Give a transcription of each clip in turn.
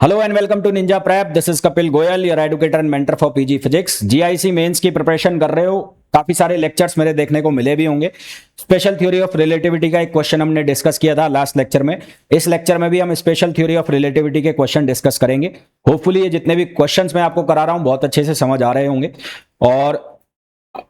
Hello and welcome to Ninja Prep. This is Kapil Goyal, your educator and mentor for PG physics. GIC mains की preparation कर रहे हो, काफी सारे लेक्चर्स मेरे देखने को मिले भी होंगे। स्पेशल थ्योरी ऑफ रिलेटिविटी का एक क्वेश्चन हमने डिस्कस किया था लास्ट लेक्चर में। इस लेक्चर में भी हम स्पेशल थ्योरी ऑफ रिलेटिविटी के क्वेश्चन डिस्कस करेंगे। होपफुली ये जितने भी क्वेश्चंस मैं आपको करा रहा हूं बहुत अच्छे से समझ आ रहे होंगे। और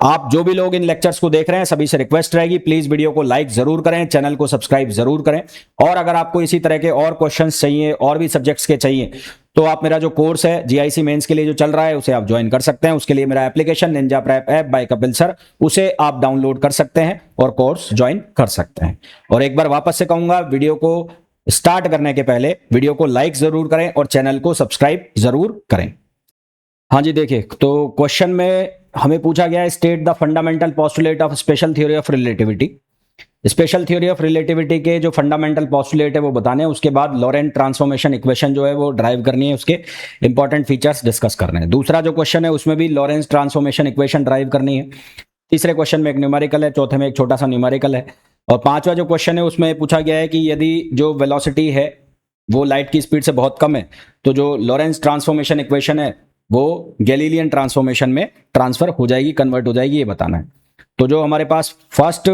आप जो भी लोग इन लेक्चर्स को देख रहे हैं सभी से रिक्वेस्ट रहेगी, प्लीज वीडियो को लाइक जरूर करें, चैनल को सब्सक्राइब जरूर करें। और अगर आपको इसी तरह के और क्वेश्चंस चाहिए और भी सब्जेक्ट्स के चाहिए तो आप मेरा जो कोर्स है जीआईसी मेंस के लिए जो चल रहा है उसे आप ज्वाइन कर सकते हैं। उसके लिए मेरा application Ninja prep app by Kapil sir, उसे आप डाउनलोड कर सकते हैं और कोर्स ज्वाइन कर सकते हैं। और एक बार वापस से कहूंगा, वीडियो को स्टार्ट करने के पहले वीडियो को लाइक जरूर करें और चैनल को सब्सक्राइब जरूर करें। हाँ जी, देखिए तो क्वेश्चन में हमें पूछा गया है state the fundamental postulate of special theory of relativity. Special theory of relativity के जो फंडामेंटल पोस्टुलेट है वो बताने हैं, उसके बाद लॉरेंट ट्रांसफॉर्मेशन इक्वेशन जो है वो ड्राइव करनी है, उसके इंपॉर्टेंट फीचर्स डिस्कस करने हैं। दूसरा जो क्वेश्चन है उसमें भी लॉरेंस ट्रांसफॉर्मेशन इक्वेशन ड्राइव करनी है। तीसरे क्वेश्चन में एक न्यूमेरिकल है, चौथे में एक छोटा सा न्यूमेरिकल है। और पांचवा जो क्वेश्चन है उसमें पूछा गया है कि यदि जो वेलोसिटी है वो लाइट की स्पीड से बहुत कम है तो जो लॉरेंस ट्रांसफॉर्मेशन इक्वेशन है वो गैलीलियन ट्रांसफॉर्मेशन में ट्रांसफर हो जाएगी, कन्वर्ट हो जाएगी, ये बताना है। तो जो हमारे पास फर्स्ट,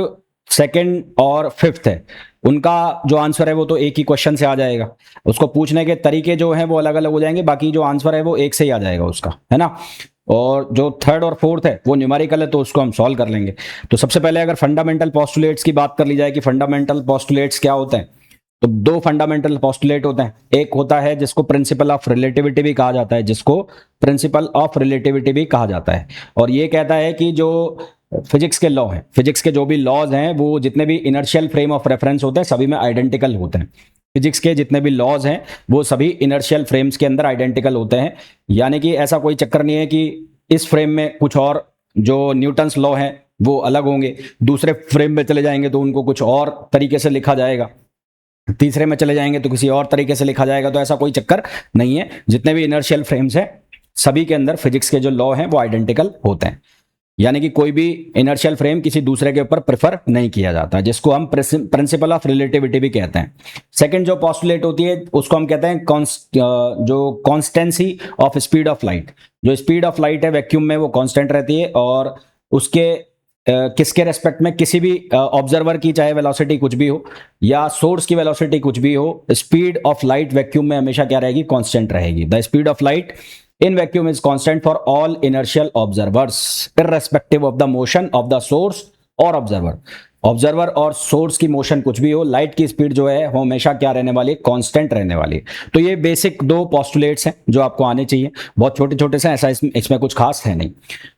सेकंड और फिफ्थ है उनका जो आंसर है वो तो एक ही क्वेश्चन से आ जाएगा। उसको पूछने के तरीके जो हैं वो अलग अलग हो जाएंगे, बाकी जो आंसर है वो एक से ही आ जाएगा उसका, है ना। और जो थर्ड और फोर्थ है वो न्यूमेरिकल है तो उसको हम सॉल्व कर लेंगे। तो सबसे पहले अगर फंडामेंटल पोस्टुलेट्स की बात कर ली जाए कि फंडामेंटल पोस्टुलेट्स क्या होते हैं, तो दो फंडामेंटल पोस्टुलेट होते हैं। एक होता है जिसको प्रिंसिपल ऑफ रिलेटिविटी भी कहा जाता है, जिसको प्रिंसिपल ऑफ रिलेटिविटी भी कहा जाता है। और ये कहता है कि जो फिजिक्स के लॉ हैं, फिजिक्स के जो भी लॉज हैं वो जितने भी इनर्शियल फ्रेम ऑफ रेफरेंस होते हैं सभी में आइडेंटिकल होते हैं। फिजिक्स के जितने भी लॉज हैं वो सभी इनर्शियल फ्रेम्स के अंदर आइडेंटिकल होते हैं। यानी कि ऐसा कोई चक्कर नहीं है कि इस फ्रेम में कुछ और जो न्यूटन्स लॉ हैं वो अलग होंगे, दूसरे फ्रेम में चले जाएंगे तो उनको कुछ और तरीके से लिखा जाएगा, तीसरे में चले जाएंगे तो किसी और तरीके से लिखा जाएगा। तो ऐसा कोई चक्कर नहीं है, जितने भी इनर्शियल फ्रेम्स हैं सभी के अंदर फिजिक्स के जो लॉ हैं वो आइडेंटिकल होते हैं। यानी कि कोई भी इनर्शियल फ्रेम किसी दूसरे के ऊपर प्रेफर नहीं किया जाता, जिसको हम प्रिंसिपल ऑफ रिलेटिविटी भी कहते हैं। सेकंड जो पोस्टुलेट होती है उसको हम कहते हैं जो constancy of speed of light. जो स्पीड ऑफ लाइट है वैक्यूम में वो कांस्टेंट रहती है और उसके किसके रेस्पेक्ट में, किसी भी ऑब्जर्वर की चाहे वेलोसिटी कुछ भी हो या सोर्स की वेलोसिटी कुछ भी हो, स्पीड ऑफ लाइट वैक्यूम में हमेशा क्या रहेगी, कांस्टेंट रहेगी। The speed of light in vacuum is constant for all inertial observers irrespective of the motion of the source or observer। Observer और सोर्स की मोशन कुछ भी हो, लाइट की स्पीड जो है वो हमेशा क्या रहने वाली है, कांस्टेंट रहने वाली है। तो ये बेसिक दो पोस्टुलेट्स हैं जो आपको आने चाहिए, बहुत छोटे छोटे से, ऐसा इसमें कुछ खास है नहीं।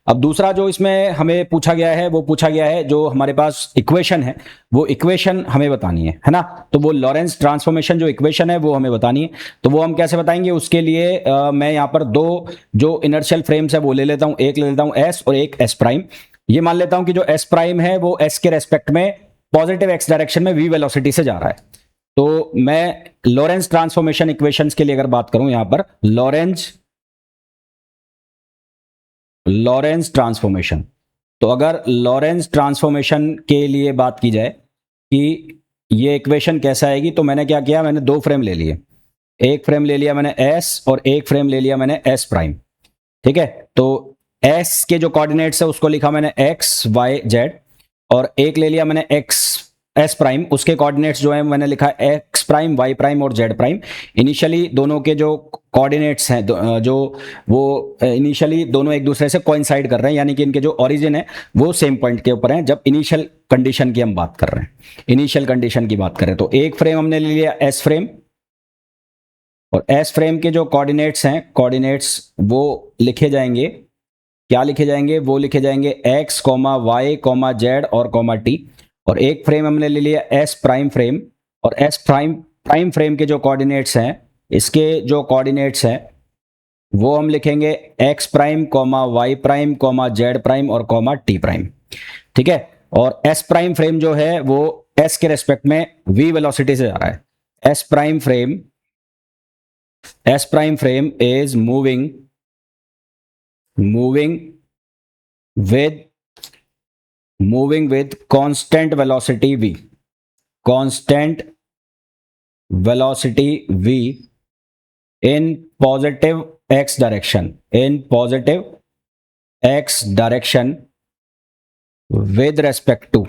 अब दूसरा जो इसमें हमें पूछा गया है वो पूछा गया है जो हमारे पास इक्वेशन है वो इक्वेशन हमें बतानी है ना। तो वो लॉरेंस ट्रांसफॉर्मेशन जो इक्वेशन है वो हमें बतानी है। तो वो हम कैसे बताएंगे, उसके लिए मैं यहाँ पर दो जो इनर्शियल फ्रेम्स है वो ले लेता हूँ, एक ले लेता हूँ एस और एक एस प्राइम। ये मान लेता हूं कि जो एस प्राइम है वो एस के रेस्पेक्ट में पॉजिटिव एक्स डायरेक्शन में वी वेलोसिटी से जा रहा है। तो मैं लॉरेंस ट्रांसफॉर्मेशन इक्वेशंस के लिए अगर बात करूं, यहां पर लॉरेंस ट्रांसफॉर्मेशन, तो अगर लॉरेंस ट्रांसफॉर्मेशन के लिए बात की जाए कि ये इक्वेशन कैसा आएगी, तो मैंने क्या किया, मैंने दो फ्रेम ले लिए। एक फ्रेम ले लिया मैंने एस और एक फ्रेम ले लिया मैंने एस प्राइम। ठीक है, तो एस के जो कोऑर्डिनेट्स है उसको लिखा मैंने एक्स वाई जेड, और एक ले लिया मैंने एक्स एस प्राइम, उसके कोऑर्डिनेट्स जो है मैंने लिखा एक्स प्राइम वाई प्राइम और जेड प्राइम। इनिशियली दोनों के जो कोऑर्डिनेट्स हैं जो वो इनिशियली दोनों एक दूसरे से कोइंसाइड कर रहे हैं, यानी कि इनके जो ओरिजिन है वो सेम पॉइंट के ऊपर हैं जब इनिशियल कंडीशन की हम बात कर रहे हैं, इनिशियल कंडीशन की बात करें। तो एक फ्रेम हमने ले लिया एस फ्रेम, और एस फ्रेम के जो कोऑर्डिनेट्स हैं, कोऑर्डिनेट्स वो लिखे जाएंगे, क्या लिखे जाएंगे, वो लिखे जाएंगे x comma y comma z और कॉमा टी। और एक फ्रेम हमने ले लिया एस प्राइम फ्रेम, और एस प्राइम फ्रेम के जो कोऑर्डिनेट्स हैं, इसके जो कोऑर्डिनेट्स हैं वो हम लिखेंगे x prime comma y prime comma z prime और कॉमा टी प्राइम। ठीक है, और एस प्राइम फ्रेम जो है वो एस के रेस्पेक्ट में वी वेलोसिटी से जा रहा है। S prime frame is moving with constant velocity v in positive x direction, in positive x direction with respect to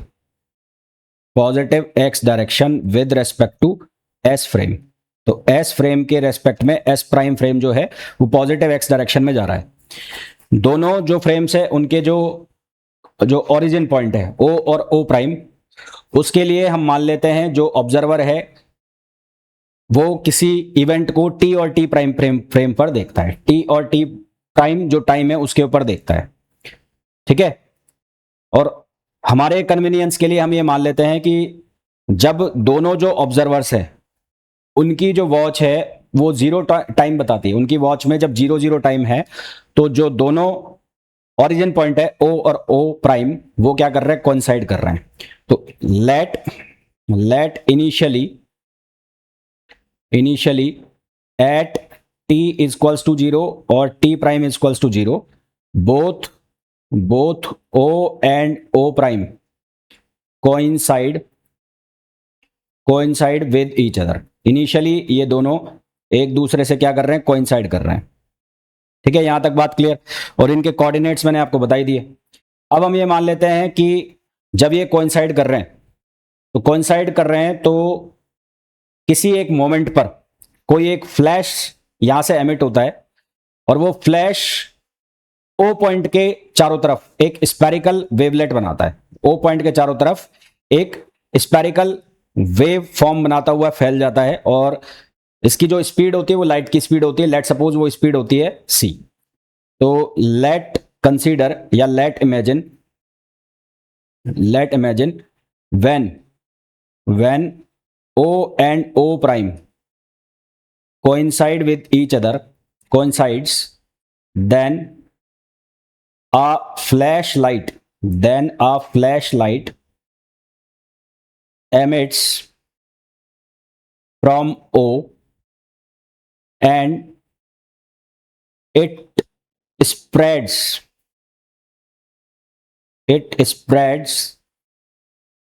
positive x direction with respect to S frame. तो S frame के respect में S prime frame जो है वो positive x direction में जा रहा है। दोनों जो फ्रेम्स है उनके जो ओरिजिन पॉइंट है ओ और ओ प्राइम, उसके लिए हम मान लेते हैं जो ऑब्जर्वर है वो किसी इवेंट को टी और टी प्राइम फ्रेम पर देखता है, टी और टी प्राइम जो टाइम है उसके ऊपर देखता है, ठीक है। और हमारे कन्वीनियंस के लिए हम ये मान लेते हैं कि जब दोनों जो ऑब्जर्वर्स है उनकी जो वॉच है वो 0 टाइम बताती है, उनकी वॉच में जब 0 टाइम है तो जो दोनों ओरिजिन पॉइंट है ओ और ओ प्राइम वो क्या कर रहे हैं, कोइंसाइड कर रहे हैं। तो let initially at t equals to 0 और t prime equals to 0 both O and O prime coincide with each other। Initially ये दोनों एक दूसरे से क्या कर रहे हैं, कोइंसाइड कर रहे हैं, ठीक है। यहां तक बात क्लियर। और इनके कोऑर्डिनेट्स मैंने आपको बताई दिए। अब हम ये मान लेते हैं कि जब ये कोइंसाइड कर रहे हैं तो किसी एक मोमेंट पर कोई एक फ्लैश यहां से एमिट होता है और वो फ्लैश ओ पॉइंट के चारों तरफ एक स्पेरिकल वेवलेट बनाता है, ओ पॉइंट के चारों तरफ एक स्पेरिकल वेव फॉर्म बनाता हुआ फैल जाता है और इसकी जो स्पीड होती है वो लाइट की स्पीड होती है। लेट सपोज वो स्पीड होती है c। तो लेट कंसीडर या let imagine when O and O prime coincides with each other, then a flashlight emits from O and it spreads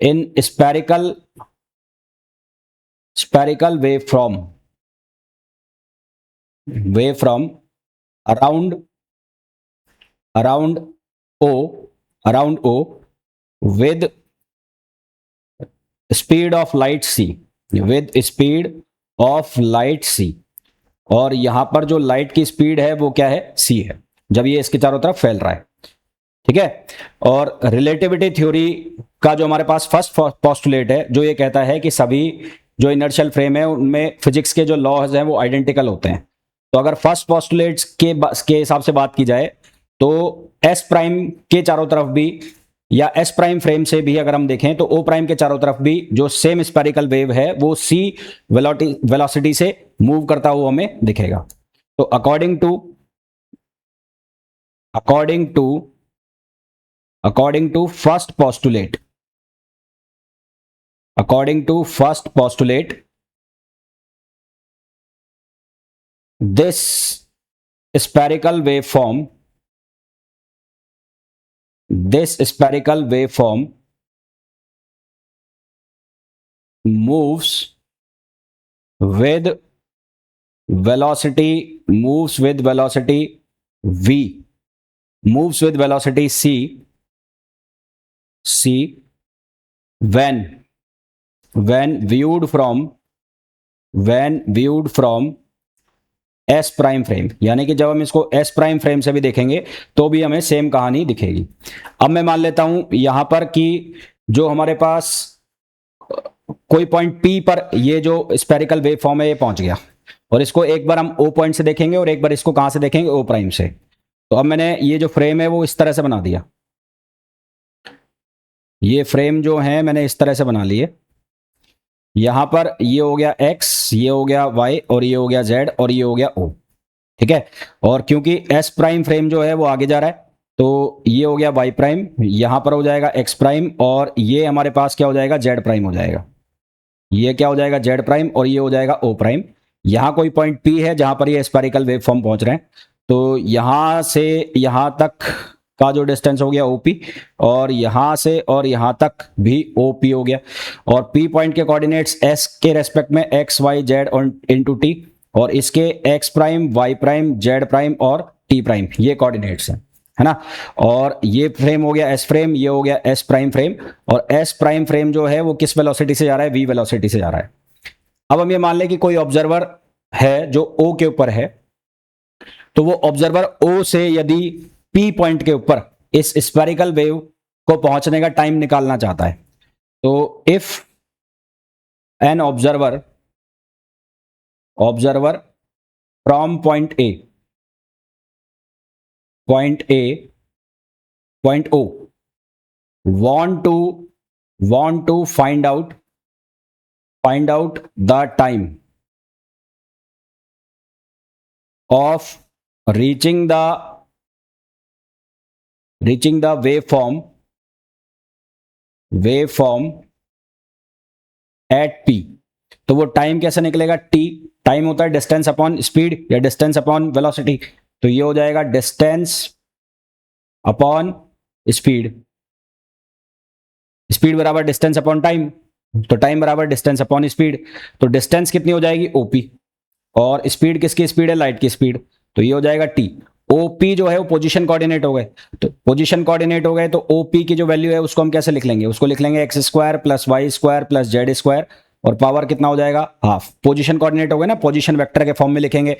in spherical waveform around O with speed of light c, और यहां पर जो light की speed है वो क्या है, c है, जब ये इसके चारों तरफ फैल रहा है, ठीक है। और रिलेटिविटी थ्योरी का जो हमारे पास फर्स्ट पोस्टुलेट है जो ये कहता है कि सभी जो इनर्शियल फ्रेम है उनमें फिजिक्स के जो लॉज हैं वो आइडेंटिकल होते हैं। तो अगर फर्स्ट पोस्टुलेट्स के हिसाब से बात की जाए तो एस प्राइम के चारों तरफ भी या एस प्राइम फ्रेम से भी अगर हम देखें तो ओ प्राइम के चारों तरफ भी जो सेम स्पेरिकल वेव है वो सी वेलोसिटी से मूव करता हुआ हमें दिखेगा। तो according to first postulate this spherical waveform moves with velocity c when viewed from S prime frame, यानी कि जब हम इसको एस प्राइम फ्रेम से भी देखेंगे तो भी हमें सेम कहानी दिखेगी। अब मैं मान लेता हूं यहां पर कि जो हमारे पास कोई पॉइंट P पर ये जो स्पेरिकल वेव फॉर्म है ये पहुंच गया और इसको एक बार हम O पॉइंट से देखेंगे और एक बार इसको कहां से देखेंगे, O प्राइम से। तो अब मैंने ये जो फ्रेम है वो इस तरह से बना दिया, ये फ्रेम जो है मैंने इस तरह से बना लिए। यहां पर ये हो गया x, ये हो गया y और ये हो गया z और ये हो गया o, ठीक है। और क्योंकि s प्राइम फ्रेम जो है वो आगे जा रहा है तो ये हो गया y प्राइम, यहां पर हो जाएगा x प्राइम और ये हमारे पास क्या हो जाएगा, z प्राइम हो जाएगा। ये क्या हो जाएगा, z प्राइम और ये हो जाएगा o प्राइम। यहां कोई पॉइंट P है जहां पर ये स्पेरिकल वेव फॉर्म पहुंच रहे हैं, तो यहां से यहां तक का जो डिस्टेंस हो गया OP और यहां से और यहां तक भी OP हो गया। और P पॉइंट के कोऑर्डिनेट्स S के रेस्पेक्ट में x y z और इनटू t, और इसके x prime, y prime, z prime और टी प्राइम, ये कोऑर्डिनेट्स हैं, है ना। और ये फ्रेम हो गया एस फ्रेम, ये हो गया एस प्राइम फ्रेम, और एस प्राइम फ्रेम जो है वो किस वेलोसिटी से जा रहा है, वी वेलोसिटी से जा रहा है। अब हम ये मान लें कि कोई ऑब्जर्वर है जो ओ के ऊपर है, तो वो ऑब्जर्वर ओ से यदि पी पॉइंट के ऊपर इस स्फेरिकल वेव को पहुंचने का टाइम निकालना चाहता है, तो if an observer from point A, point O want to find out the time of reaching the waveform at p, तो वो टाइम कैसे निकलेगा, t टाइम होता है डिस्टेंस अपॉन स्पीड या डिस्टेंस अपॉन वेलोसिटी, तो ये हो जाएगा डिस्टेंस अपॉन स्पीड, स्पीड बराबर डिस्टेंस अपॉन टाइम, तो टाइम बराबर डिस्टेंस अपॉन स्पीड, तो डिस्टेंस कितनी हो जाएगी ओपी, और स्पीड किसकी स्पीड है, लाइट की स्पीड, तो ये हो जाएगा टी। ओपी जो है वो पोजीशन कोऑर्डिनेट हो गए, तो पोजीशन कोऑर्डिनेट हो गए, तो ओपी की जो वैल्यू है उसको हम कैसे लिख लेंगे, उसको लिख लेंगे x square plus y square plus z square, और पावर कितना हो जाएगा, हाफ। पोजीशन कोऑर्डिनेट हो गए ना, पोजीशन वेक्टर के फॉर्म में लिखेंगे,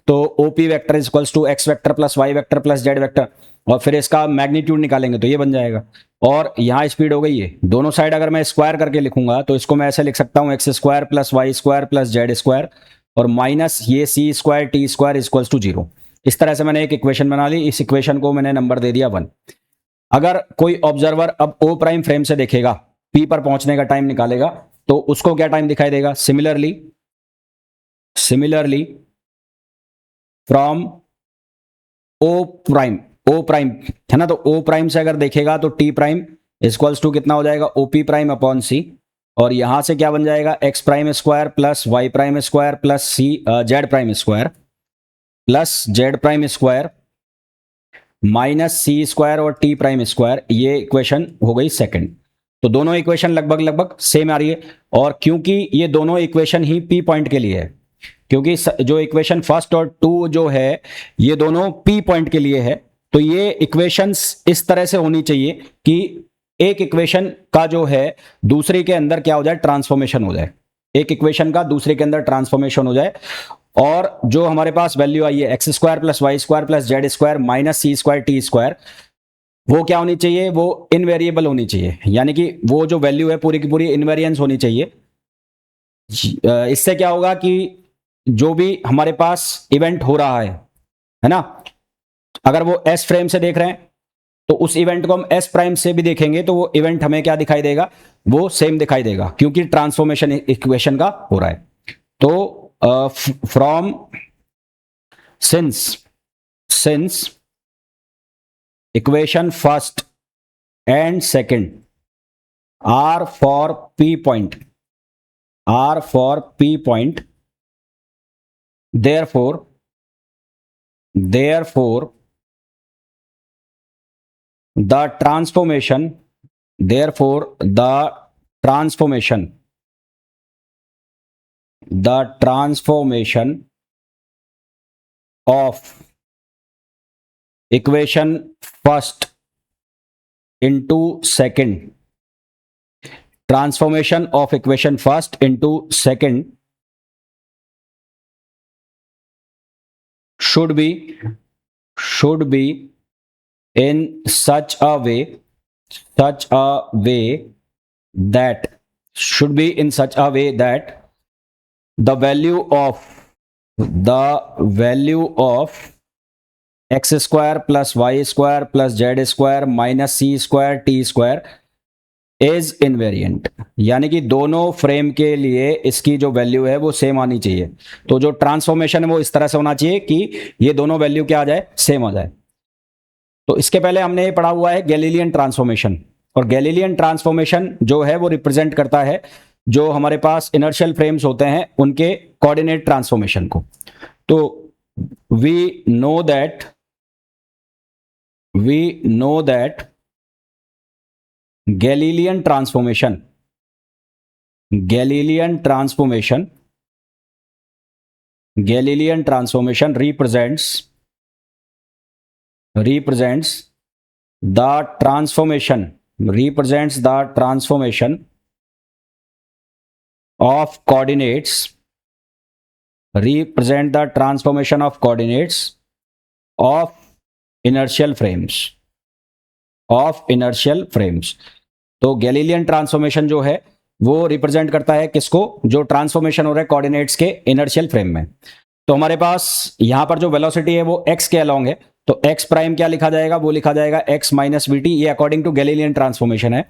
तो OP vector is equals to x vector plus y vector plus z vector, और फिर इसका मैग्नीट्यूड निकालेंगे तो ये बन जाएगा। और यहाँ स्पीड हो गई है, दोनों साइड अगर मैं स्क्वायर करके लिखूंगा तो इसको मैं ऐसे लिख सकता हूँ x square plus y square plus z square, और माइनस ये c square t square equals to 0। इस तरह से मैंने एक इक्वेशन बना ली, इस इक्वेशन को मैंने नंबर दे दिया 1। अगर कोई ऑब्जर्वर अब ओ प्राइम फ्रेम से देखेगा, पी पर पहुंचने का टाइम निकालेगा, तो उसको क्या टाइम दिखाई देगा, सिमिलरली फ्रॉम ओ प्राइम है ना, तो ओ प्राइम से अगर देखेगा तो टी प्राइम इक्वल्स टू कितना हो जाएगा, ओपी प्राइम अपॉन सी, और यहां से क्या बन जाएगा, x prime square plus y prime square plus c z prime square plus z prime square minus c square और टी प्राइम स्क्वायर, ये इक्वेशन हो गई सेकंड। तो दोनों इक्वेशन लगभग सेम आ रही है, और क्योंकि ये दोनों इक्वेशन ही पी पॉइंट के लिए है, क्योंकि जो इक्वेशन फर्स्ट और 2 जो है ये दोनों पी पॉइंट के लिए है, तो ये इक्वेशंस इस तरह से होनी चाहिए कि एक इक्वेशन का जो है दूसरे के अंदर क्या हो जाए, ट्रांसफॉर्मेशन हो जाए, एक इक्वेशन का दूसरे के अंदर ट्रांसफॉर्मेशन हो जाए, और जो हमारे पास वैल्यू आई है x square plus y square plus z square minus c square t square, वो क्या होनी चाहिए, वो इनवेरिएबल होनी चाहिए, यानी कि वो जो वैल्यू है पूरी की पूरी इनवेरिएंस होनी चाहिए। इससे क्या होगा कि जो भी हमारे पास इवेंट हो रहा है ना, अगर वो एस फ्रेम से देख रहे हैं तो उस इवेंट को हम एस प्राइम से भी देखेंगे तो वो इवेंट हमें क्या दिखाई देगा, वो सेम दिखाई देगा, क्योंकि ट्रांसफॉर्मेशन इक्वेशन का हो रहा है। तो from since equation first and second are for P point, therefore the transformation of equation first into second should be in such a way that the value of x square plus y square plus z square minus c square t square is invariant, यानी कि दोनों frame के लिए इसकी जो value है वो same आनी चाहिए। तो जो ट्रांसफॉर्मेशन है वो इस तरह से होना चाहिए कि ये दोनों वैल्यू क्या आ जाए, सेम आ जाए। तो इसके पहले हमने ये पढ़ा हुआ है गैलीलियन ट्रांसफॉर्मेशन, और गैलीलियन ट्रांसफॉर्मेशन जो है वो रिप्रेजेंट करता है जो हमारे पास इनर्शियल फ्रेम्स होते हैं उनके कोऑर्डिनेट ट्रांसफॉर्मेशन को। तो we know that Galilean transformation Galilean transformation represents the transformation of coordinates of inertial frames. तो गैलीलियन ट्रांसफॉर्मेशन जो है वो रिप्रेजेंट करता है किसको? जो ट्रांसफॉर्मेशन हो रहा है कोऑर्डिनेट्स के इनर्शियल फ्रेम में। तो हमारे पास यहां पर जो वेलोसिटी है वो x के अलोंग है, तो x प्राइम क्या लिखा जाएगा? वो लिखा जाएगा x माइनस वी टी, ये अकॉर्डिंग टू गैलीलियन ट्रांसफॉर्मेशन है।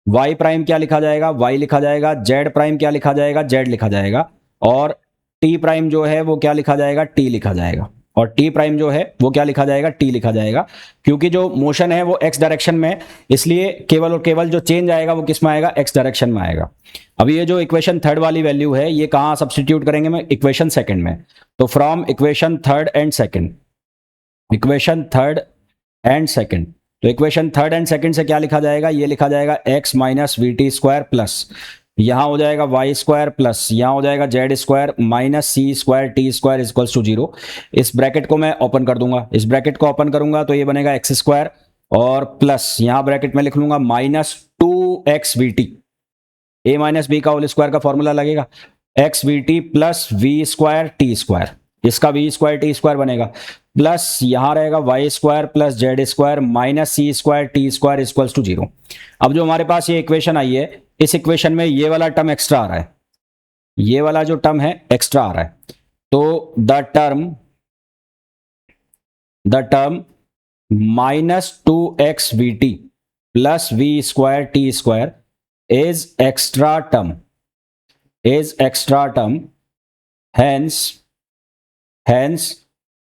y प्राइम क्या लिखा जाएगा? y लिखा जाएगा। z प्राइम क्या लिखा जाएगा? z लिखा जाएगा। और t प्राइम जो है वो क्या लिखा जाएगा? t लिखा जाएगा। और t प्राइम जो है वो क्या लिखा जाएगा? t लिखा जाएगा, क्योंकि जो मोशन है वो x डायरेक्शन में है, इसलिए केवल और केवल जो चेंज आएगा वो किस में आएगा? x डायरेक्शन में आएगा। अब ये जो इक्वेशन थर्ड वाली वैल्यू है ये कहां सब्स्टिट्यूट करेंगे? मैं इक्वेशन सेकंड में। तो from equation third and second, तो इक्वेशन थर्ड एंड सेकंड से क्या लिखा जाएगा? ये लिखा जाएगा x minus v T square plus यहां हो जाएगा y स्क्वायर प्लस यहां हो जाएगा z square minus c square t square equals to 0। इस ब्रैकेट को मैं ओपन कर दूंगा, इस ब्रैकेट को ओपन करूंगा तो ये बनेगा x स्क्वायर और प्लस यहां ब्रैकेट में लिख लूंगा minus 2x v t, a minus b का होल स्क्वायर का फॉर्मूला लगेगा, x v t plus v square t square, इसका वी स्क्वायर टी स्क्वायर बनेगा, प्लस यहां रहेगा y square plus z square minus c square t square equals to 0। अब जो हमारे पास ये इक्वेशन आई है, इस इक्वेशन में ये वाला टर्म एक्स्ट्रा आ रहा है, ये वाला जो टर्म है एक्स्ट्रा आ रहा है। तो the term minus 2x v t plus v square t square is extra term, hence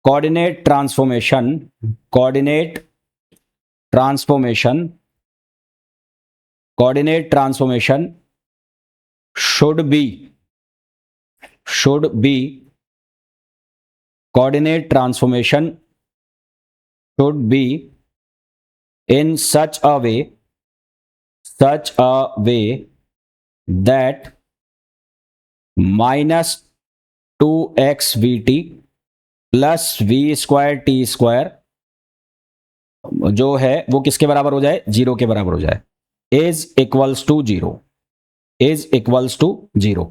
coordinate transformation should be in such a way that minus 2x vt plus v square t square जो है वो किसके बराबर हो जाए? 0 के बराबर हो जाए। इज इक्वल्स टू 0,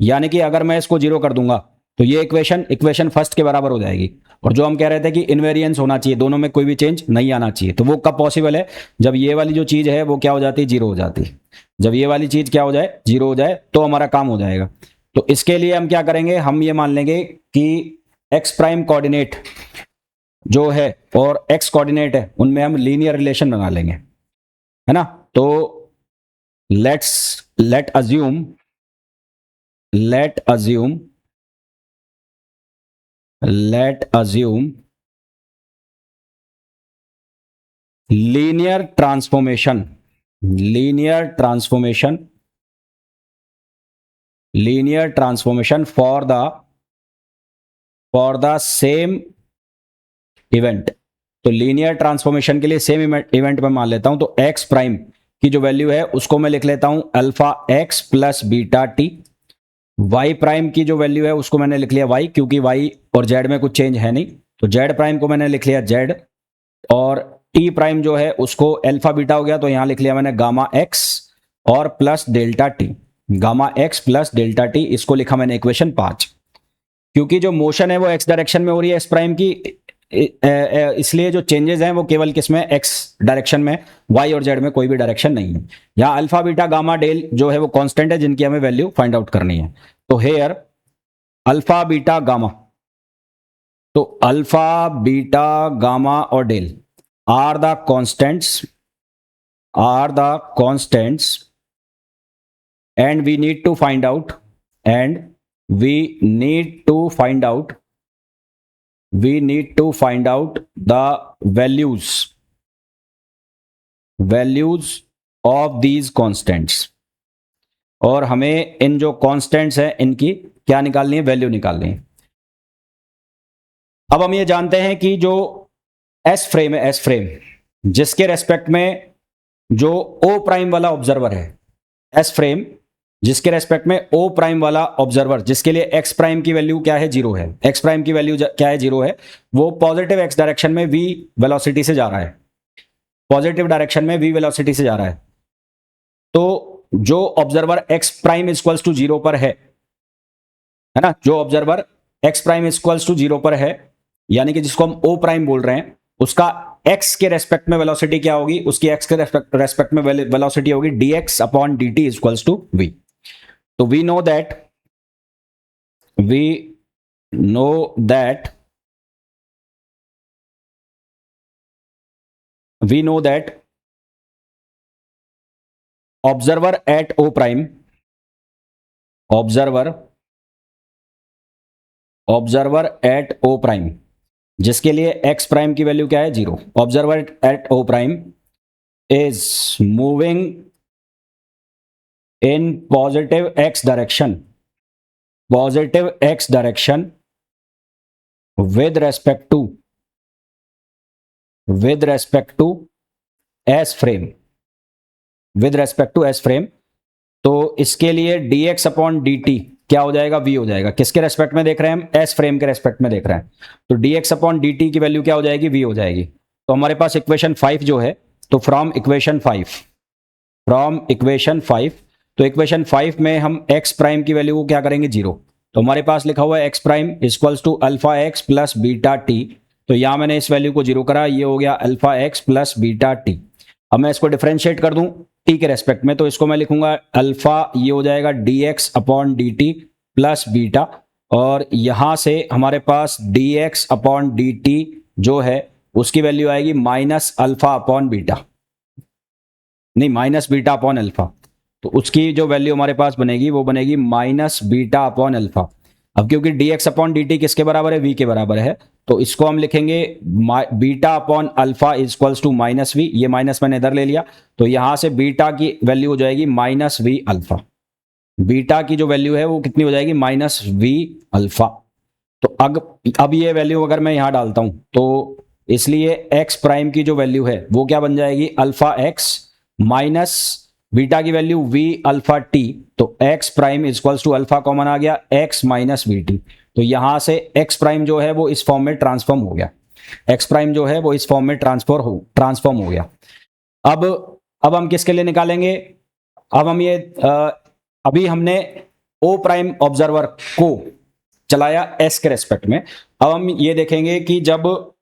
यानी कि अगर मैं इसको 0 कर दूंगा तो ये इक्वेशन फर्स्ट के बराबर हो जाएगी। और जो हम कह रहे थे कि इनवेरिएंस होना चाहिए, दोनों में कोई भी चेंज नहीं आना चाहिए, तो वो कब पॉसिबल है? जब ये वाली जो चीज है वो क्या हो जाती है? 0 हो जाती है। जब ये वाली चीज क्या हो जाए? 0 हो जाए, तो हमारा काम हो जाएगा। तो इसके लिए हम क्या करेंगे? हम ये मान लेंगे कि एक्स प्राइम कोऑर्डिनेट जो है और एक्स कोऑर्डिनेट है उनमें हम लीनियर रिलेशन बना लेंगे, है ना। तो लेट assume linear transformation for the same event। तो लीनियर ट्रांसफॉर्मेशन के लिए सेम इवेंट में मान लेता हूं, तो x प्राइम की जो वैल्यू है उसको मैं लिख लेता हूं alpha x plus beta T, y prime की जो वैल्यू है उसको मैंने लिख लिया y, क्योंकि y और z में कुछ चेंज है नहीं, तो z प्राइम को मैंने लिख लिया z, और t प्राइम जो है उसको अल्फा बीटा हो गया तो यहां लिख लिया मैंने गामा x और plus delta T, gamma x plus delta T, इसको लिखा मैंने इक्वेशन 5। क्योंकि जो मोशन है वो x डायरेक्शन में हो रही है s प्राइम की, इसलिए जो चेंजेस हैं वो केवल किसमें? x डायरेक्शन में, y और z में कोई भी डायरेक्शन नहीं है। यहाँ अल्फा बीटा गामा डेल जो है वो कांस्टेंट है जिनकी हमें वैल्यू फाइंड आउट करनी है। तो हेयर अल्फा बीटा गामा, तो अल्फा बीटा गामा और del are the constants and we need to find out the values of these constants। और हमें इन जो कांस्टेंट्स हैं इनकी क्या निकालनी है? वैल्यू निकालनी है। अब हम ये जानते हैं कि जो एस फ्रेम है, एस फ्रेम जिसके रेस्पेक्ट में जो ओ प्राइम वाला ऑब्जर्वर है, एस फ्रेम जिसके रेस्पेक्ट में ओ प्राइम वाला ऑब्जर्वर, जिसके लिए एक्स प्राइम की वैल्यू क्या है, जीरो है, एक्स प्राइम की वैल्यू क्या है, जीरो है, वो पॉजिटिव एक्स डायरेक्शन में वी वेलोसिटी से जा रहा है, पॉजिटिव डायरेक्शन में वी वेलोसिटी से जा रहा है। तो जो observer x prime equals to zero पर है ना, जो observer x prime equals to zero पर है, यानी कि जिसको हम ओ प्राइम बोल रहे हैं, उसका एक्स के रेस्पेक्ट में वेलोसिटी क्या होगी, उसकी एक्स के रेस्पेक्ट में वेलोसिटी होगी dx upon dt equals to v। तो we know that observer at O prime, observer at O prime, जिसके लिए x प्राइम की वैल्यू क्या है, zero, observer at O prime is moving in positive x direction with respect to S frame, तो इसके लिए dx upon dt क्या हो जाएगा, v हो जाएगा। किसके रेस्पेक्ट में देख रहे हैं हम, S फ्रेम के रेस्पेक्ट में देख रहे हैं, तो dx अपॉन dt की वैल्यू क्या हो जाएगी, v हो जाएगी। तो हमारे पास इक्वेशन 5 जो है, तो फ्रॉम इक्वेशन 5, तो इक्वेशन 5 में हम x प्राइम की वैल्यू को क्या करेंगे, जीरो। तो हमारे पास लिखा हुआ है x prime equals to alpha x plus beta t, तो यहां मैंने इस वैल्यू को जीरो करा, ये हो गया alpha x plus beta T. अब मैं इसको डिफरेंशिएट कर दूं टी के रेस्पेक्ट में, तो इसको मैं लिखूंगा अल्फा, ये हो जाएगा dx upon dt plus beta, और यहां से हमारे पास dx अपॉन dt जो है उसकी वैल्यू आएगी माइनस अल्फा अपॉन बीटा, नहीं माइनस बीटा अपॉन अल्फा, तो उसकी जो वैल्यू हमारे पास बनेगी वो बनेगी माइनस बीटा अपॉन अल्फा। अब क्योंकि dx अपॉन dt किसके बराबर है, v के बराबर है, तो इसको हम लिखेंगे beta upon alpha equals to minus v, ये माइनस मैंने इधर ले लिया, तो यहां से बीटा की वैल्यू हो जाएगी माइनस वी अल्फा, बीटा की जो वैल्यू है वो कितनी हो जाएगी, माइनस वी अल्फा। तो अब ये वैल्यू अगर मैं यहां डालता हूं, तो इसलिए एक्स प्राइम की जो वैल्यू है वो क्या बन जाएगी, अल्फा एक्स माइनस बीटा की वैल्यू v अल्फा टी, तो x prime equals to alpha common आ गया, x माइनस वी टी, तो यहां से x प्राइम जो है वो इस फॉर्म में ट्रांसफॉर्म हो गया, x प्राइम जो है वो इस फॉर्म में ट्रांसफॉर्म हो गया। अब हम किसके लिए निकालेंगे, अब हम ये अभी हमने o प्राइम ऑब्जर्वर को चलाया s के रेस्पेक्ट में, अब हम ये देखेंगे कि जब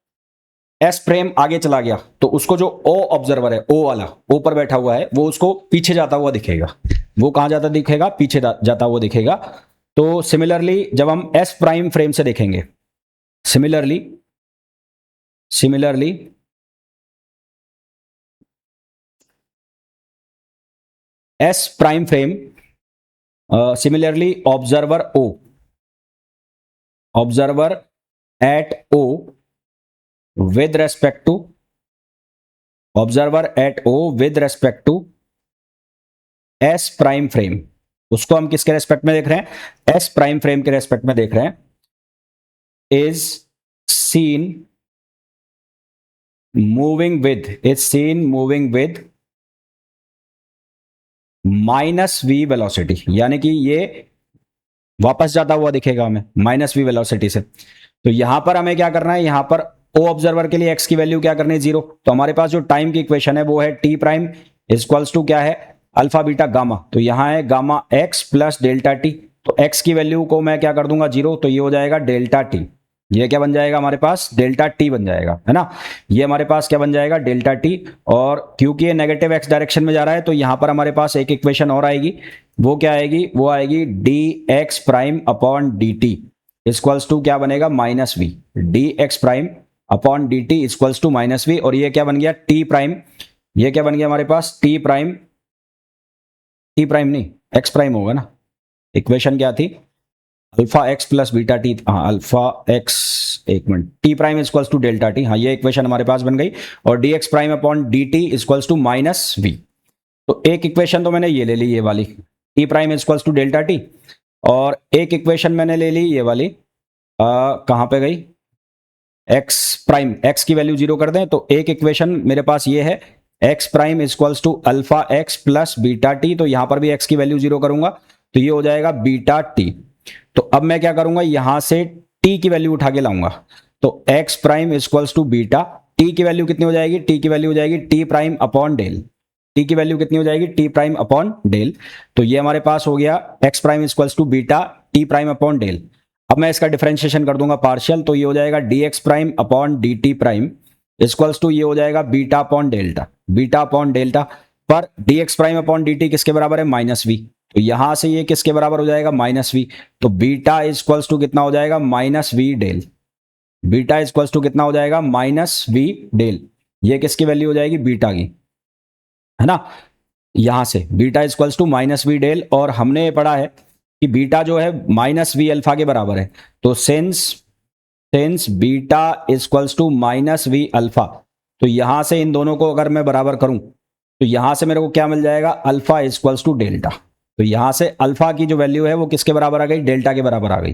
एस फ्रेम आगे चला गया तो उसको जो ओ ऑब्जर्वर है, ओ वाला, ओ पर बैठा हुआ है, वो उसको पीछे जाता हुआ दिखेगा, वो कहां जाता दिखेगा, पीछे जाता हुआ दिखेगा। तो सिमिलरली जब हम एस प्राइम फ्रेम से देखेंगे, similarly S prime frame, similarly observer at O with respect to S prime frame, उसको हम किसके रेस्पेक्ट में देख रहे हैं, S प्राइम फ्रेम के रेस्पेक्ट में देख रहे हैं, is seen moving with minus v velocity, यानी कि ये वापस जाता हुआ दिखेगा हमें माइनस v वेलोसिटी से। तो यहां पर हमें क्या करना है, यहां पर ओ ऑब्जर्वर के लिए x की वैल्यू क्या करनी है, जीरो, तो हमारे पास जो टाइम की इक्वेशन है वो है t प्राइम इक्वल्स टू क्या है, अल्फा बीटा गामा, तो यहां है gamma x plus delta T, तो x की वैल्यू को मैं क्या कर दूंगा, जीरो, तो ये हो जाएगा डेल्टा टी, ये क्या बन जाएगा हमारे पास, डेल्टा टी बन जाएगा, है ना, ये हमारे पास क्या बन जाएगा, डेल्टा टी। और क्योंकि ये नेगेटिव एक्स डायरेक्शन में जा रहा है, तो यहां पर हमारे पास एक इक्वेशन और आएगी, वो क्या आएगी, वो आएगी d x prime upon d t equals to क्या बनेगा, minus v, d x prime upon d t equals to minus v, और ये क्या बन गया, टी प्राइम, ये क्या बन गया हमारे पास, टी प्राइम नहीं, एक्स प्राइम होगा ना, इक्वेशन क्या थी, alpha x plus beta t, हाँ अल्फा एक्स, एक minute, t prime equals to delta t, हाँ ये इक्वेशन हमारे पास बन गई, और d x prime upon d t equals to minus v. तो एक इक्वेशन तो मैंने ये ले ली, ये वाली t prime equals to delta t, और एक इक्वेशन मैंने ले ली ये वाली, कहाँ पे गई, एक्स प्राइम, एक्स की वैल्यू जीरो कर दें, तो एक इक्वेशन मेरे पास ये है x prime equals to alpha x plus beta t, तो यहां पर भी एक्स की वैल्यू जीरो करूंगा, तो ये हो जाएगा बीटा टी। तो अब मैं क्या करूंगा, यहां से टी की वैल्यू उठा के लाऊंगा, तो x prime equals to beta, t की वैल्यू कितनी हो जाएगी, टी की वैल्यू हो जाएगी t prime upon del, t की वैल्यू कितनी हो जाएगी, टी प्राइम अपॉन डेल। तो ये हमारे पास हो गया x prime equals to beta t prime upon del. अब मैं इसका डिफरेंशिएशन कर दूंगा पार्शियल, तो ये हो जाएगा d x prime upon d t prime equals to ये हो जाएगा beta upon delta, beta upon delta पर d x prime upon d t किसके बराबर है, माइनस वी। तो यहां से ये किसके बराबर हो जाएगा, माइनस वी। तो बीटा इक्वल्स टू कितना हो जाएगा, minus v del, beta equals to कितना हो जाएगा, माइनस वी डेल। ये किसकी वैल्यू हो जाएगी, बीटा की, है ना। यहां से beta equals to minus v del, और हमने ये पढ़ा है कि बीटा जो है माइनस वी अल्फा के बराबर है। तो since beta equals to minus v alpha, तो यहां से इन दोनों को अगर मैं बराबर करूं तो यहां से मेरे को क्या मिल जाएगा, अल्फा इक्वल्स टू डेल्टा। तो यहां से अल्फा की जो वैल्यू है वो किसके बराबर आ गई, डेल्टा के बराबर आ गई।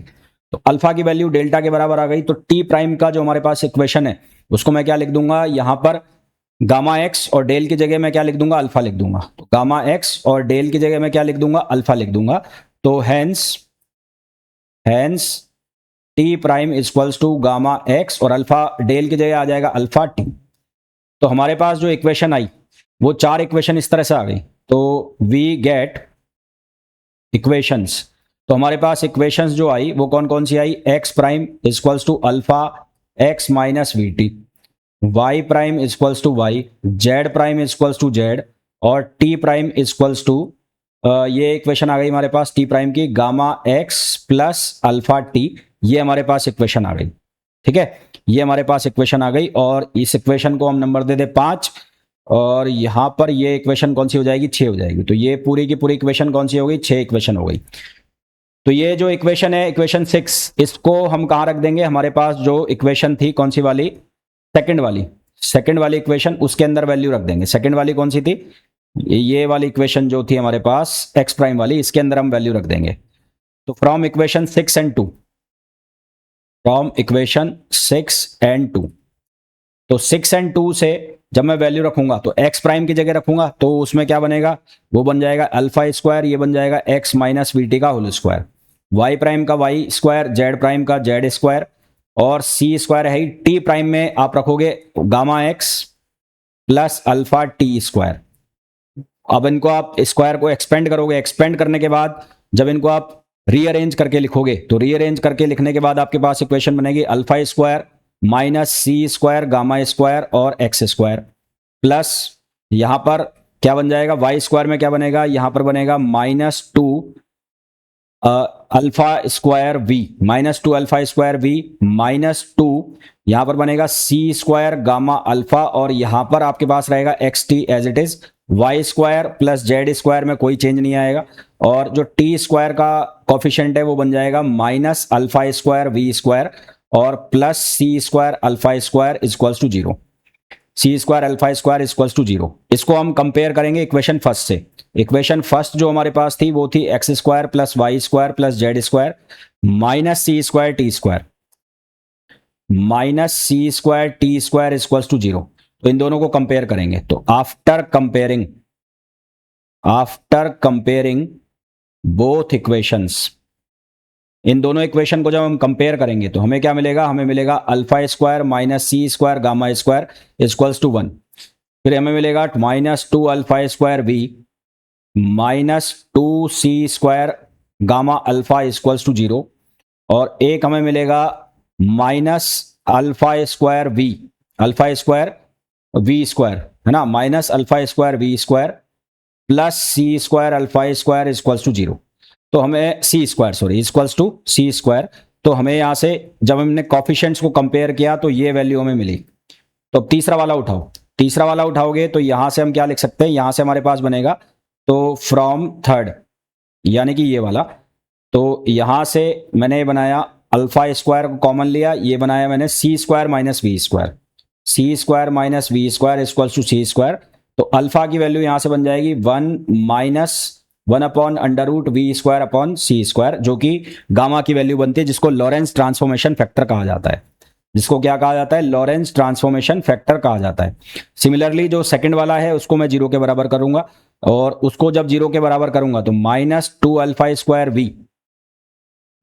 तो अल्फा की वैल्यू डेल्टा के बराबर आ गई, तो टी प्राइम का जो हमारे पास इक्वेशन है उसको मैं क्या लिख दूंगा, यहां पर गामा एक्स और डेल की जगह मैं क्या लिख दूंगा, अल्फा लिख दूंगा। तो गामा एक्स और डेल की जगह मैं क्या लिख दूंगा, अल्फा लिख दूंगा। तो hence t prime equals to gamma x और अल्फा डेल की जगह आ जाएगा अल्फा टी। तो हमारे पास जो इक्वेशन आई वो चार इक्वेशन इस तरह से आ गई। तो वी गेट इक्वेशंस, तो हमारे पास इक्वेशंस जो आई वो कौन कौन सी आई, x prime equals to alpha x minus v t, y prime equals to y, z prime equals to z, और टी प्राइम इक्वल्स टू ये इक्वेशन आ गई हमारे पास टी प्राइम की, gamma x plus alpha t. ये हमारे पास equation आ गई, ठीक है, ये हमारे पास इक्वेशन आ गई। और इस इक्वेशन को हम नंबर दे दे 5, और यहां पर ये इक्वेशन कौन सी हो जाएगी, 6 हो जाएगी। तो ये पूरी की पूरी इक्वेशन कौन सी हो गई, 6 इक्वेशन हो गई। तो ये जो इक्वेशन है इक्वेशन 6, इसको हम कहां रख देंगे, हमारे पास जो इक्वेशन थी कौन सी वाली, सेकंड वाली इक्वेशन, उसके अंदर वैल्यू रख देंगे। सेकंड वाली कौन सी थी, ये वाली इक्वेशन जो थी हमारे पास एक्स प्राइम वाली, इसके अंदर हम वैल्यू रख देंगे। तो from equation 6 and 2, from equation 6 and 2, तो 6 एंड 2 से जब मैं वैल्यू रखूंगा तो एक्स प्राइम की जगह रखूंगा, तो उसमें क्या बनेगा, वो बन जाएगा अल्फा स्क्वायर, ये बन जाएगा एक्स माइनस वी टी का होल स्क्वायर, वाई प्राइम का वाई स्क्वायर, जेड प्राइम का जेड स्क्वायर, और सी स्क्वायर है ही, टी प्राइम में आप रखोगे gamma x plus alpha T square. अब इनको आप स्क्वायर को एक्सपेंड करोगे, एक्सपेंड करने के बाद जब इनको आप रीअरेंज करके लिखोगे, तो रीअरेंज करके लिखने के बाद आपके पास इक्वेशन बनेगी alpha square minus c square gamma square और एक्स स्क्वायर, प्लस यहां पर क्या बन जाएगा, वाई स्क्वायर में क्या बनेगा, यहां पर बनेगा -2 alpha square v, -2 alpha square v, -2 यहां पर बनेगा सी स्क्वायर गामा अल्फा, और यहां पर आपके पास रहेगा x t as it is, y square plus z square में कोई चेंज नहीं आएगा, और जो टी स्क्वायर का कॉफिशिएंट है वो बन जाएगा minus alpha square v square और plus c square alpha square equals to 0, c square alpha square equals to 0। इसको हम कंपेयर करेंगे इक्वेशन फर्स्ट से। इक्वेशन फर्स्ट जो हमारे पास थी वो थी x square plus y square plus z square minus c square t square, minus c square t square equals to 0। तो इन दोनों को कंपेयर करेंगे, तो आफ्टर कंपेयरिंग बोथ इक्वेशंस, इन दोनों इक्वेशन को जब हम कंपेयर करेंगे तो हमें क्या मिलेगा, हमें मिलेगा alpha square minus c square gamma square equals to 1, फिर हमें मिलेगा -2 alpha square v -2 c square gamma alpha equals to 0, और एक हमें मिलेगा minus alpha square v square, है ना, minus alpha square v square plus c square alpha square equals to 0। तो हमें c square equals to c square, तो हमें यहां से जब हमने कॉफिशिएंट्स को कंपेयर किया तो ये वैल्यू हमें मिली। तो अब तीसरा वाला उठाओगे तो यहां से हम क्या लिख सकते हैं, यहां से हमारे पास बनेगा तो फ्रॉम थर्ड, यानी कि ये वाला, तो यहां से मैंने बनाया अल्फा स्क्वायर को कॉमन लिया, ये बनाया मैंने c square minus v square, c square minus v square equals to c square. तो अल्फा की वैल्यू यहां से बन जाएगी 1 upon under root v square upon c square, जो कि गामा की वैल्यू बनती है, जिसको लॉरेंस ट्रांसफॉर्मेशन फैक्टर कहा जाता है, जिसको क्या कहा जाता है, लॉरेंस ट्रांसफॉर्मेशन फैक्टर कहा जाता है। सिमिलरली जो सेकंड वाला है उसको मैं 0 के बराबर करूंगा, और उसको जब 0 के बराबर करूंगा तो -2 alpha square v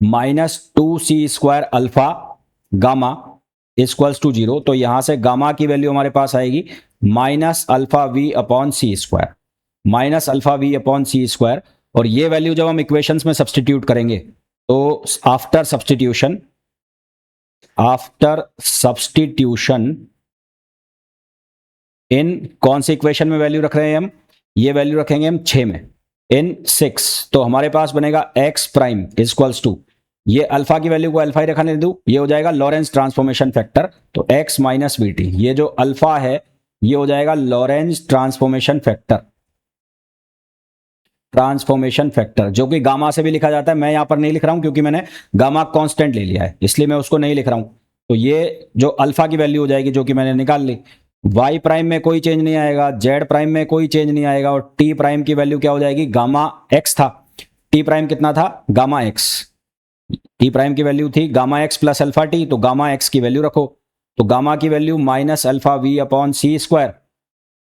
-2c square alpha gamma equals to 0। तो यहां से गामा की वैल्यू हमारे पास आएगी -α_v/c², -α_v/c²। और ये वैल्यू जब हम इक्वेशंस में सब्सटीट्यूट करेंगे तो आफ्टर सब्सटीट्यूशन इन कौन से इक्वेशन में वैल्यू रख रहे हैं हम, ये वैल्यू रखेंगे हम 6 में, इन 6। तो हमारे पास बनेगा x प्राइम इक्वल्स टू, ये अल्फा की वैल्यू को अल्फा ही रखने दूं, ये हो जाएगा लॉरेंज ट्रांसफॉर्मेशन फैक्टर। तो x माइनस वी टी, ये जो अल्फा है ये हो जाएगा लॉरेंज ट्रांसफॉर्मेशन फैक्टर, जो कि गामा से भी लिखा जाता है। मैं यहां पर नहीं लिख रहा हूं क्योंकि मैंने गामा कांस्टेंट ले लिया है, इसलिए मैं उसको नहीं लिख रहा हूं। तो ये जो अल्फा की वैल्यू हो जाएगी जो कि मैंने निकाल ली, y प्राइम में कोई चेंज नहीं आएगा, z प्राइम में कोई चेंज नहीं आएगा, और t प्राइम की वैल्यू क्या हो जाएगी, गामा x था, t प्राइम कितना था, गामा x, t प्राइम की वैल्यू थी gamma x plus alpha t, तो गामा x की वैल्यू रखो, तो गामा की वैल्यू -α_v/c²,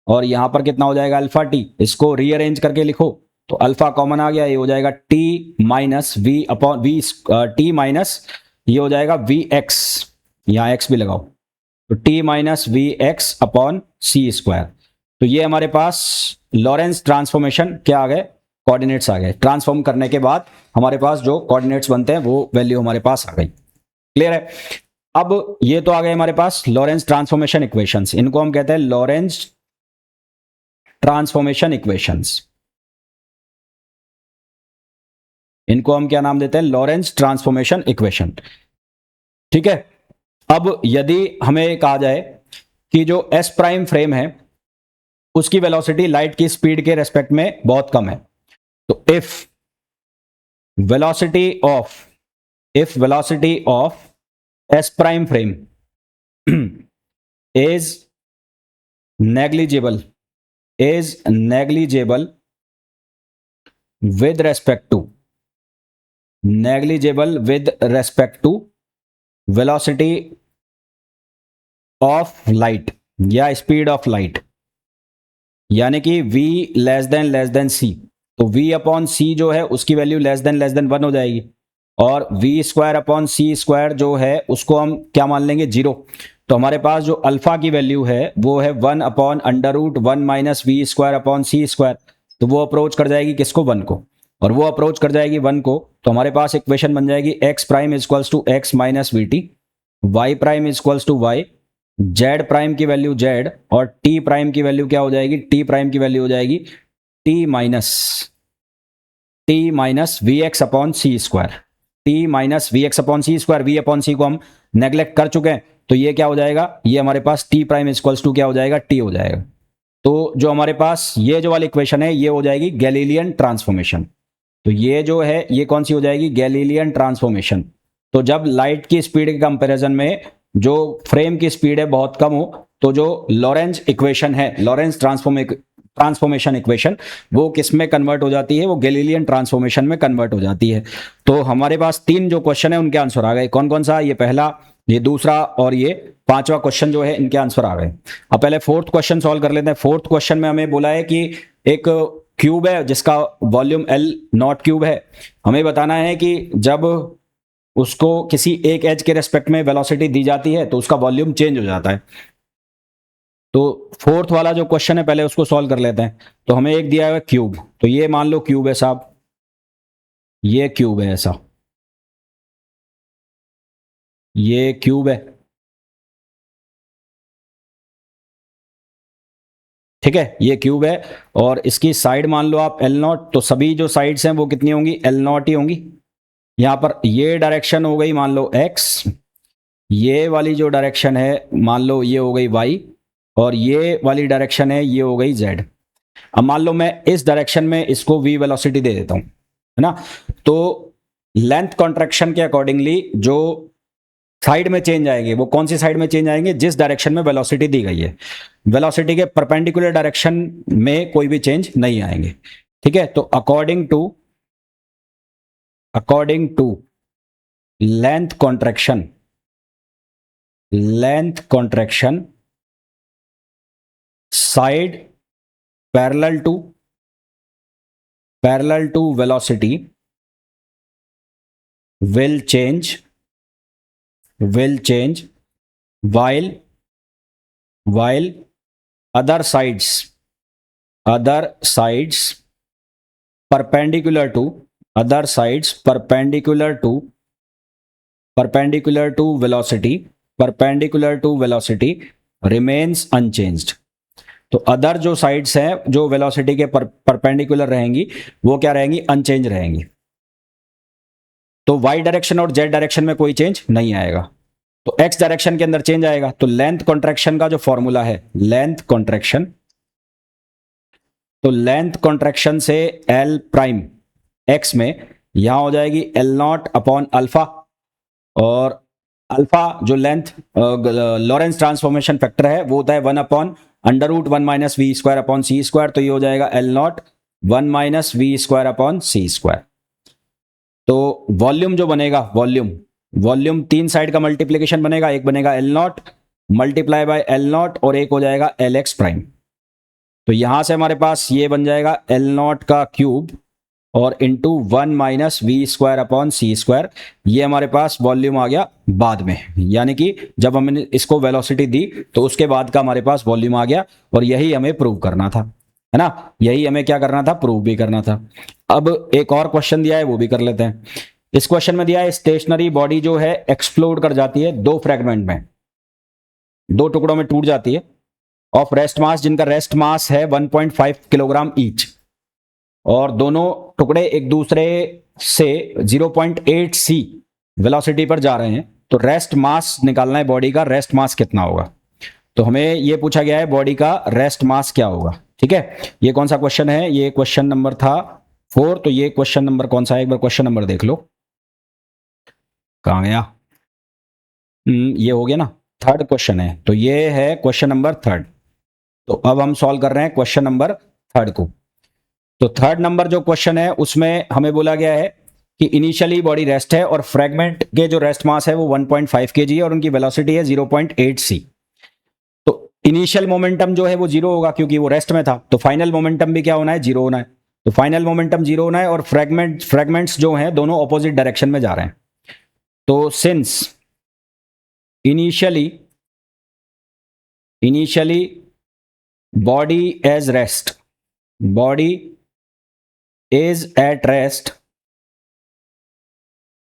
और यहां पर कितना हो जाएगा अल्फा टी, इसको रीअरेंज करके लिखो तो अल्फा कॉमन आ गया, ये हो जाएगा t minus v/v, t minus ये हो जाएगा vx, यहां x भी लगाओ, तो t माइनस vx/c²। तो ये हमारे पास लॉरेंस ट्रांसफॉर्मेशन क्या आ गए, कोऑर्डिनेट्स आ गए। ट्रांसफॉर्म करने के बाद हमारे पास जो कोऑर्डिनेट्स बनते हैं वो वैल्यू हमारे पास आ गई। क्लियर है। अब ये तो आ गए हमारे पास लॉरेंस ट्रांसफॉर्मेशन इक्वेशंस, इनको हम कहते हैं लॉरेंस ट्रांसफॉर्मेशन इक्वेशंस, इनको हम क्या नाम देते हैं, लॉरेंस ट्रांसफॉर्मेशन इक्वेशन। ठीक है। अब यदि हमें कहा जाए कि जो एस प्राइम फ्रेम है उसकी वेलोसिटी लाइट की स्पीड के रेस्पेक्ट में बहुत कम है, तो if velocity of S prime frame is negligible with respect to velocity of light या स्पीड ऑफ लाइट, यानी कि v लेस देन c, तो v/c जो है उसकी वैल्यू लेस देन 1 हो जाएगी, और v²/c² जो है उसको हम क्या मान लेंगे, 0। तो हमारे पास जो अल्फा की वैल्यू है वो है 1/√1 - v²/c², तो वो अप्रोच कर जाएगी किसको, 1 को, और वो अप्रोच कर जाएगी 1 को, तो हमारे पास इक्वेशन बन जाएगी x prime equals to x minus v t, y prime equals to y, z prime की वैल्यू z, और t प्राइम की वैल्यू क्या हो जाएगी, t प्राइम की वैल्यू हो जाएगी t minus vx/c², t minus vx/c², v/c को हम नेग्लेक्ट कर चुके हैं, तो ये क्या हो जाएगा, ये हमारे पास t प्राइम इक्वल्स टू क्या हो जाएगा, t हो जाएगा। तो जो हमारे पास ये जो वाली इक्वेशन है ये हो जाएगी गैलीलियन ट्रांसफॉर्मेशन। तो ये जो है ये कौन सी हो जाएगी, गैलीलियन ट्रांसफॉर्मेशन। तो जब लाइट की स्पीड के कंपैरिजन में जो फ्रेम की स्पीड है बहुत कम हो, तो जो लॉरेंज इक्वेशन है, लॉरेंज ट्रांसफॉर्मेशन इक्वेशन, वो किस में कन्वर्ट हो जाती है, वो गैलीलियन ट्रांसफॉर्मेशन में कन्वर्ट हो जाती है। तो हमारे पास 3 जो क्वेश्चन है उनके आंसर आ गए। कौन कौन सा, ये पहला, ये दूसरा और ये 5वां क्वेश्चन जो है इनके आंसर आ गए। अब पहले 4th क्वेश्चन सॉल्व कर लेते हैं। 4th क्वेश्चन में हमें बोला है कि एक क्यूब है जिसका वॉल्यूम L नॉट क्यूब है, हमें बताना है कि जब उसको किसी एक एज के रेस्पेक्ट में वेलोसिटी दी जाती है तो उसका वॉल्यूम चेंज हो जाता है। तो 4th वाला जो क्वेश्चन है पहले उसको सॉल्व कर लेते हैं। तो हमें एक दिया है क्यूब, तो ये मान लो क्यूब है साहब, ये क्यूब है ऐसा, ये क्यूब है, ठीक है, ये क्यूब है, और इसकी साइड मान लो आप L0, तो सभी जो साइड्स हैं वो कितनी होंगी, L0 ही होंगी। यहां पर ये डायरेक्शन हो गई मान लो x, ये वाली जो डायरेक्शन है मान लो ये हो गई y, और ये वाली डायरेक्शन है ये हो गई z। अब मान लो मैं इस डायरेक्शन में इसको v वेलोसिटी दे देता हूं, है ना, तो लेंथ कॉन्ट्रैक्शन के अकॉर्डिंगली जो साइड में चेंज आएंगे वो कौन सी साइड में चेंज आएंगे, जिस डायरेक्शन में वेलोसिटी दी गई है, वेलोसिटी के परपेंडिकुलर डायरेक्शन में कोई भी चेंज नहीं आएंगे। ठीक है, तो according to length contraction side parallel to parallel to velocity will change while other sides perpendicular to velocity remains unchanged. तो अदर जो साइड्स हैं जो वेलोसिटी के परपेंडिकुलर रहेंगी वो क्या रहेंगी, अनचेंज रहेंगी. तो y डायरेक्शन और z डायरेक्शन में कोई चेंज नहीं आएगा. तो x डायरेक्शन के अंदर चेंज आएगा. तो लेंथ कॉन्ट्रैक्शन का जो फॉर्मूला है लेंथ कॉन्ट्रैक्शन, तो लेंथ कॉन्ट्रैक्शन से L प्राइम x में यहां हो जाएगी L नॉट अपॉन अल्फा, और अल्फा जो लेंथ लॉरेंस ट्रांसफॉर्मेशन फैक्टर है वो होता है 1 upon under root 1 minus v square upon c square. तो ये हो जाएगा L naught 1 minus v square upon c square. तो वॉल्यूम जो बनेगा, वॉल्यूम तीन साइड का मल्टीप्लीकेशन बनेगा. एक बनेगा L not multiply by L not और एक हो जाएगा L एक्स प्राइम. तो यहां से हमारे पास ये बन जाएगा L नॉट का क्यूब और into 1 minus v square upon c square. ये हमारे पास वॉल्यूम आ गया बाद में, यानी कि जब हमने इसको वेलोसिटी दी तो उसके बाद का हमारे पास वॉल्यूम आ गया. और यही हमें प्रूव करना था, है ना, यही हमें क्या करना था, प्रूव भी करना था. अब एक और क्वेश्चन दिया है वो भी कर लेते हैं. इस क्वेश्चन में दिया है स्टेशनरी बॉडी जो है एक्सप्लोड कर जाती है दो फ्रेगमेंट में, दो टुकड़ों में टूट जाती है, ऑफ रेस्ट मास, जिनका रेस्ट मास है 1.5 किलोग्राम ईच, और दोनों टुकड़े एक दूसरे से 0.8 सी वेलोसिटी पर जा रहे हैं. तो रेस्ट मास निकालना है बॉडी का, रेस्ट मास कितना होगा. तो हमें यह पूछा गया है बॉडी का रेस्ट मास क्या होगा. ठीक है, ये कौन सा क्वेश्चन है, ये क्वेश्चन नंबर था 4. तो ये क्वेश्चन नंबर कौन सा है, एक बार क्वेश्चन नंबर देख लो, कहां गया, ये हो गया ना, थर्ड क्वेश्चन है. तो ये है क्वेश्चन नंबर 3. तो अब हम सॉल्व कर रहे हैं क्वेश्चन नंबर 3 को. तो थर्ड नंबर जो क्वेश्चन है उसमें हमें बोला गया है कि इनिशियली बॉडी रेस्ट है और फ्रेगमेंट के जो रेस्ट मास है वो 1.5 kg है और उनकी वेलोसिटी है 0.8 c. तो इनिशियल मोमेंटम जो है वो जीरो होगा क्योंकि वो रेस्ट में था. तो फाइनल मोमेंटम भी क्या होना है, जीरो होना है. तो फाइनल मोमेंटम जीरो होना है और फ्रेगमेंट्स जो हैं दोनों ऑपोजिट डायरेक्शन में जा रहे हैं. तो since initially body as rest, body is at rest,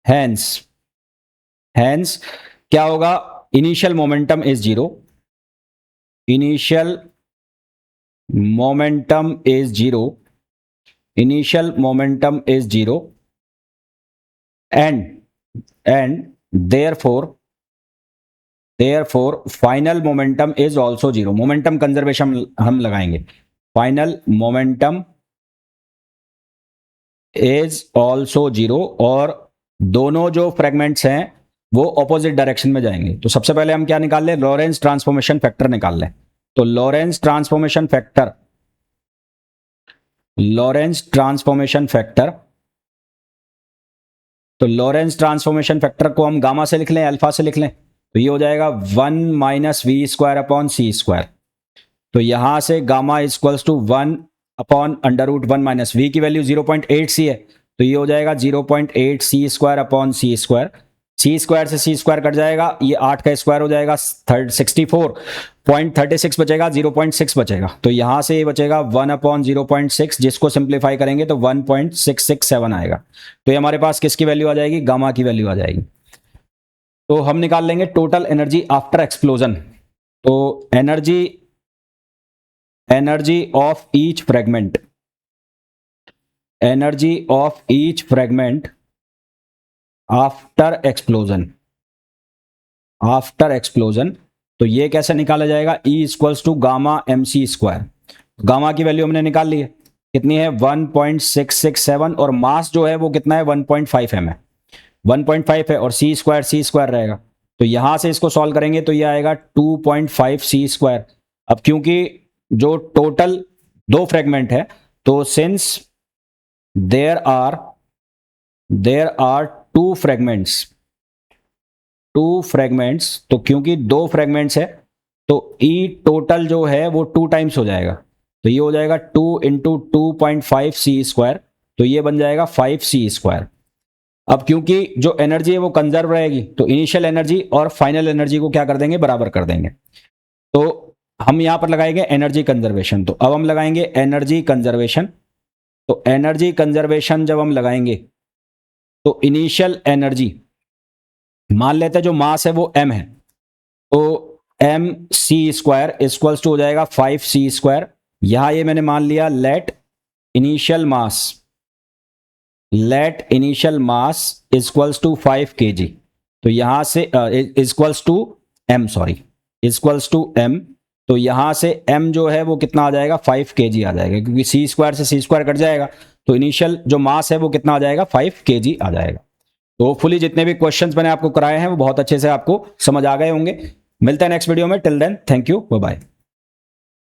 hence क्या होगा, initial momentum is zero, initial momentum is zero, and therefore final momentum is also zero. Momentum conservation हम लगाएंगे, final momentum is also zero, और दोनों जो fragments हैं वो opposite direction में जाएंगे. तो सबसे पहले हम क्या निकाल लें, लॉरेंस ट्रांसफॉर्मेशन फैक्टर निकाल लें. तो लॉरेंस ट्रांसफॉर्मेशन फैक्टर को हम गामा से लिख लें, अल्फा से लिख लें. तो ये हो जाएगा 1 minus v square upon c square. तो यहां से gamma is equals to 1 upon under root 1 minus v की वैल्यू 0.8 सी है. तो ये हो जाएगा 0.8 c square upon c square. C square से सी स्क्वायर कट जाएगा, ये 8 का स्क्वायर हो जाएगा 64.36 बचेगा, 0.6 बचेगा. तो यहां से ये बचेगा 1 अपॉन 0.6, जिसको सिंप्लीफाई करेंगे तो 1.667 आएगा. तो ये हमारे पास किसकी वैल्यू आ जाएगी, गामा की वैल्यू आ जाएगी. तो हम निकाल लेंगे टोटल एनर्जी आफ्टर एक्सप्लोजन. तो energy of each fragment after explosion. तो ये कैसे निकाला जाएगा, E equals to gamma MC square. Gamma की वैल्यू हमने निकाल ली है, कितनी है 1.667, और मास जो है वो कितना है 1.5 m है, 1.5 है, और C स्क्वायर रहेगा. तो यहां से इसको सॉल्व करेंगे तो ये आएगा 2.5 C स्क्वायर. अब क्योंकि जो टोटल दो फ्रेगमेंट है, तो since there are two fragments, तो क्योंकि दो फ्रेगमेंट्स है तो ई टोटल जो है वो 2 टाइम्स हो जाएगा. तो ये हो जाएगा 2 इंटू 2.5 सी स्क्वायर तो ये बन जाएगा 5c²। अब क्योंकि जो एनर्जी है वो कंजर्व रहेगी तो इनिशियल एनर्जी और फाइनल एनर्जी को क्या कर देंगे, बराबर कर देंगे। तो हम यहां पर लगाएंगे एनर्जी कंजर्वेशन। तो अब हम लगाएंगे एनर्जी कंजर्वेशन। तो एनर्जी कंजर्वेशन जब हम लगाएंगे तो इनिशियल एनर्जी, मान लेते हैं जो मास है वो m है, तो mc² इक्वल्स टू हो जाएगा 5c²। यहां ये मैंने मान लिया let initial mass equals to 5 kg। तो यहां से इक्वल्स टू m। तो यहां से m जो है वो कितना आ जाएगा, 5 kg आ जाएगा, क्योंकि c² से c² कट जाएगा तो इनिशियल जो मास है वो कितना आ जाएगा, 5 kg आ जाएगा। तो होपफुली जितने भी क्वेश्चंस मैंने आपको कराए हैं वो बहुत अच्छे से आपको समझ आ गए होंगे। मिलते हैं नेक्स्ट वीडियो में। Till then thank you, bye bye.